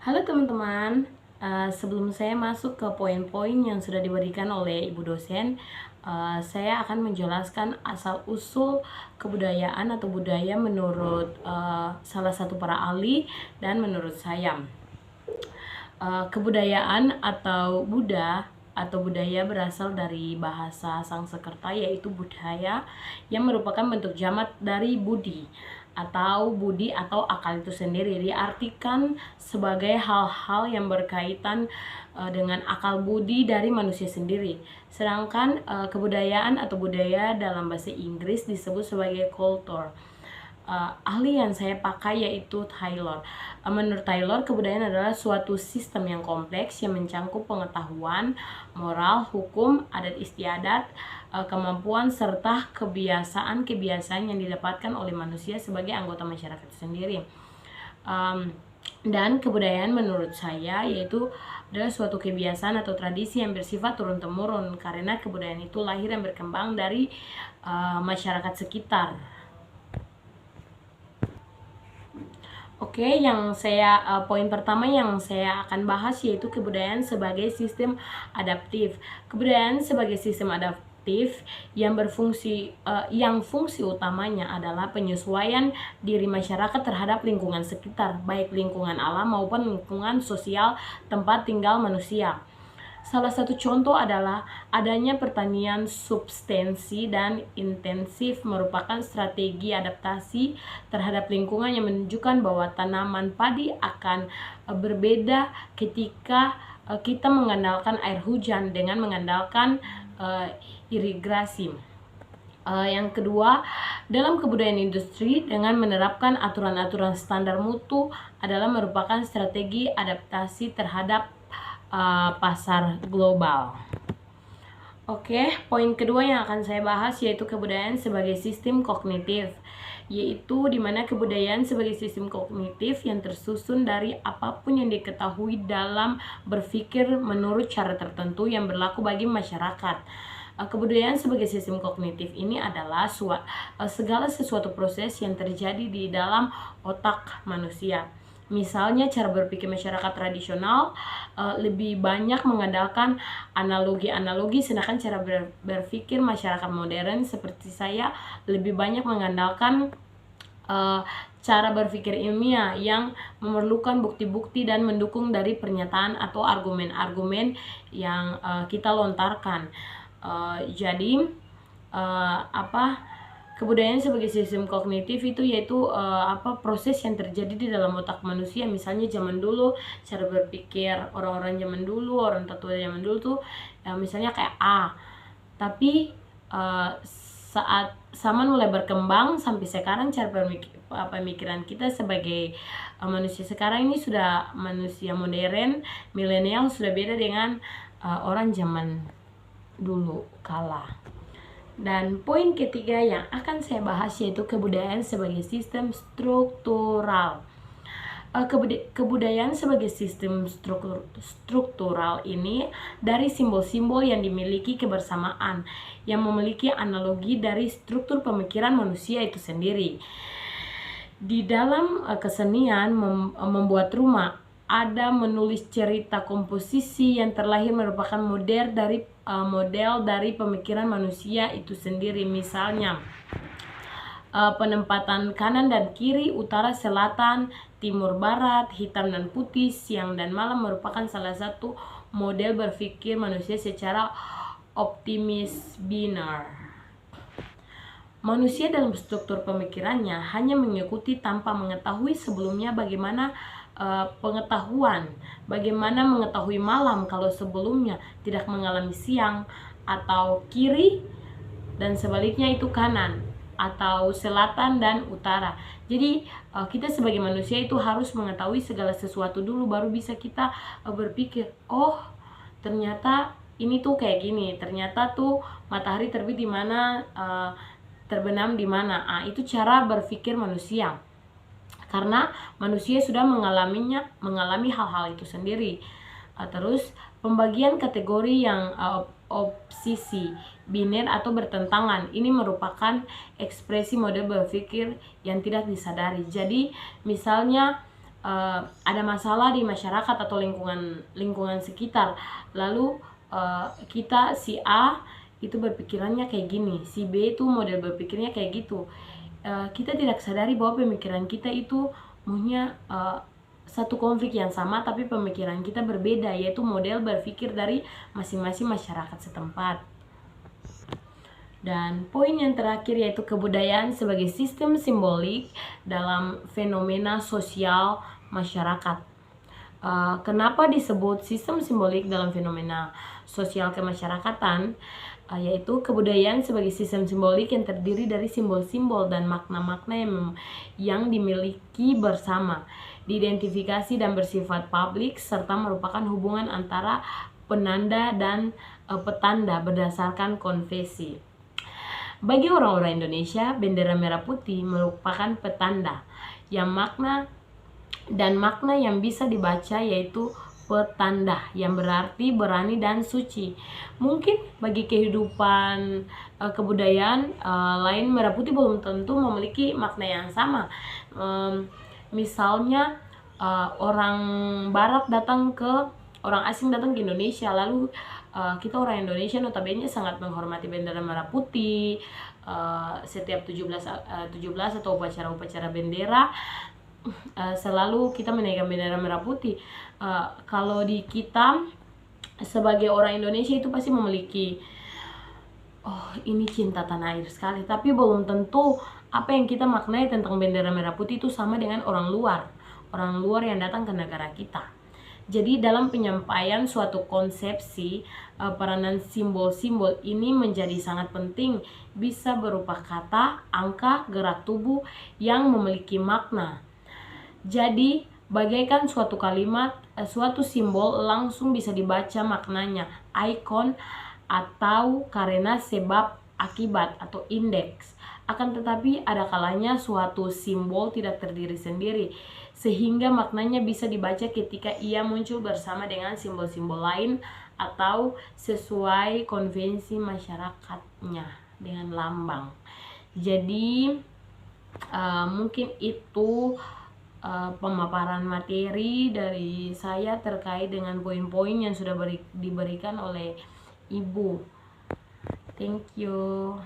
Halo teman-teman. Sebelum saya masuk ke poin-poin yang sudah diberikan oleh Ibu dosen, saya akan menjelaskan asal-usul kebudayaan atau budaya menurut salah satu para ahli dan menurut saya. Kebudayaan atau budaya berasal dari bahasa Sanskerta, yaitu budaya, yang merupakan bentuk jamak dari budi atau akal itu sendiri. Diartikan sebagai hal-hal yang berkaitan dengan akal budi dari manusia sendiri. Sedangkan kebudayaan atau budaya dalam bahasa Inggris disebut sebagai culture. Ahli yang saya pakai yaitu Taylor. Menurut Taylor, kebudayaan adalah suatu sistem yang kompleks yang mencangkup pengetahuan, moral, hukum, adat istiadat, kemampuan, serta kebiasaan-kebiasaan yang didapatkan oleh manusia sebagai anggota masyarakat sendiri. Dan kebudayaan menurut saya yaitu adalah suatu kebiasaan atau tradisi yang bersifat turun-temurun, karena kebudayaan itu lahir dan berkembang dari masyarakat sekitar. Oke, poin pertama yang saya akan bahas yaitu kebudayaan sebagai sistem adaptif. Kebudayaan sebagai sistem adaptif yang fungsi utamanya adalah penyesuaian diri masyarakat terhadap lingkungan sekitar, baik lingkungan alam maupun lingkungan sosial tempat tinggal manusia. Salah satu contoh adalah adanya pertanian substensi dan intensif, merupakan strategi adaptasi terhadap lingkungan yang menunjukkan bahwa tanaman padi akan berbeda ketika kita mengandalkan air hujan dengan mengandalkan irigasi. Yang kedua, dalam kebudayaan industri dengan menerapkan aturan-aturan standar mutu adalah merupakan strategi adaptasi terhadap pasar global. Oke, poin kedua yang akan saya bahas yaitu kebudayaan sebagai sistem kognitif, yaitu dimana kebudayaan sebagai sistem kognitif yang tersusun dari apapun yang diketahui dalam berpikir menurut cara tertentu yang berlaku bagi masyarakat. Kebudayaan sebagai sistem kognitif ini adalah segala sesuatu proses yang terjadi di dalam otak manusia. Misalnya cara berpikir masyarakat tradisional lebih banyak mengandalkan analogi-analogi, sedangkan cara berpikir masyarakat modern seperti saya lebih banyak mengandalkan cara berpikir ilmiah yang memerlukan bukti-bukti dan mendukung dari pernyataan atau argumen-argumen yang kita lontarkan. Jadi kebudayaan sebagai sistem kognitif itu yaitu proses yang terjadi di dalam otak manusia. Misalnya zaman dulu cara berpikir orang-orang zaman dulu, orang tua zaman dulu tuh misalnya kayak A. Tapi saat zaman mulai berkembang sampai sekarang, cara pemikiran kita sebagai manusia sekarang ini sudah manusia modern, milenial, sudah beda dengan orang zaman dulu kala. Dan poin ketiga yang akan saya bahas yaitu kebudayaan sebagai sistem struktural. Kebudayaan sebagai sistem struktural ini dari simbol-simbol yang dimiliki kebersamaan, yang memiliki analogi dari struktur pemikiran manusia itu sendiri. Di dalam kesenian membuat rumah, ada menulis cerita komposisi yang terlahir merupakan model dari pemikiran manusia itu sendiri. Misalnya penempatan kanan dan kiri, utara, selatan, timur, barat, hitam dan putih, siang dan malam merupakan salah satu model berpikir manusia secara optimis binar. Manusia dalam struktur pemikirannya hanya mengikuti tanpa mengetahui sebelumnya bagaimana mengetahui malam kalau sebelumnya tidak mengalami siang, atau kiri dan sebaliknya itu kanan, atau selatan dan utara. Jadi kita sebagai manusia itu harus mengetahui segala sesuatu dulu, baru bisa kita berpikir, oh ternyata ini tuh kayak gini, ternyata tuh matahari terbit di mana, terbenam di mana. Itu cara berpikir manusia, karena manusia sudah mengalami hal-hal itu sendiri. Terus pembagian kategori yang obsesi, biner atau bertentangan, ini merupakan ekspresi model berpikir yang tidak disadari. Jadi misalnya ada masalah di masyarakat atau lingkungan sekitar, lalu kita si A itu berpikirannya kayak gini, si B itu model berpikirnya kayak gitu. Kita tidak sadari bahwa pemikiran kita itu maunya satu konflik yang sama, tapi pemikiran kita berbeda, yaitu model berpikir dari masing-masing masyarakat setempat. Dan poin yang terakhir yaitu kebudayaan sebagai sistem simbolik dalam fenomena sosial masyarakat. Kenapa disebut sistem simbolik dalam fenomena sosial kemasyarakatan? Yaitu kebudayaan sebagai sistem simbolik yang terdiri dari simbol-simbol dan makna-makna yang dimiliki bersama, diidentifikasi dan bersifat publik, serta merupakan hubungan antara penanda dan petanda berdasarkan konvensi. Bagi orang-orang Indonesia, bendera merah putih merupakan petanda yang makna yang bisa dibaca yaitu petanda yang berarti berani dan suci. Mungkin bagi kehidupan kebudayaan lain, merah putih belum tentu memiliki makna yang sama. Misalnya orang asing datang ke Indonesia, lalu kita orang Indonesia notabene sangat menghormati bendera merah putih. Setiap 17 atau upacara bendera selalu kita menaikkan bendera merah putih. Kalau di kita sebagai orang Indonesia itu pasti memiliki ini cinta tanah air sekali, tapi belum tentu apa yang kita maknai tentang bendera merah putih itu sama dengan orang luar yang datang ke negara kita. Jadi dalam penyampaian suatu konsepsi, peranan simbol-simbol ini menjadi sangat penting, bisa berupa kata, angka, gerak tubuh yang memiliki makna. Jadi bagaikan suatu kalimat, suatu simbol langsung bisa dibaca maknanya, ikon atau karena sebab akibat atau indeks. Akan tetapi ada kalanya suatu simbol tidak terdiri sendiri, sehingga maknanya bisa dibaca ketika ia muncul bersama dengan simbol-simbol lain atau sesuai konvensi masyarakatnya dengan lambang. Jadi mungkin itu pemaparan materi dari saya terkait dengan poin-poin yang sudah diberikan oleh Ibu. Thank you.